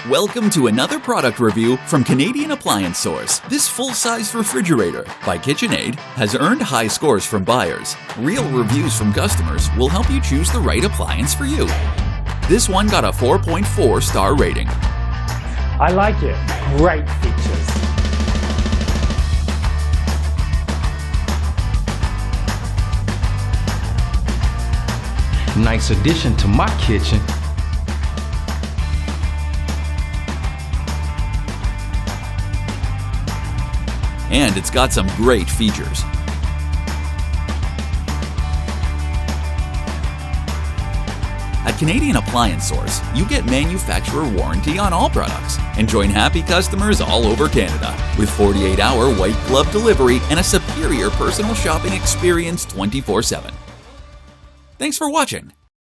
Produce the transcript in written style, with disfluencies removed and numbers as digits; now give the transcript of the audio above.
Welcome to another product review from Canadian Appliance Source. This full-size refrigerator by KitchenAid has earned high scores from buyers. Real reviews from customers will help you choose the right appliance for you. This one got a 4.4 star rating. I like it. Great features. Nice addition to my kitchen. And it's got some great features. At Canadian Appliance Source, you get manufacturer warranty on all products and join happy customers all over Canada with 48-hour white glove delivery and a superior personal shopping experience 24/7. Thanks for watching.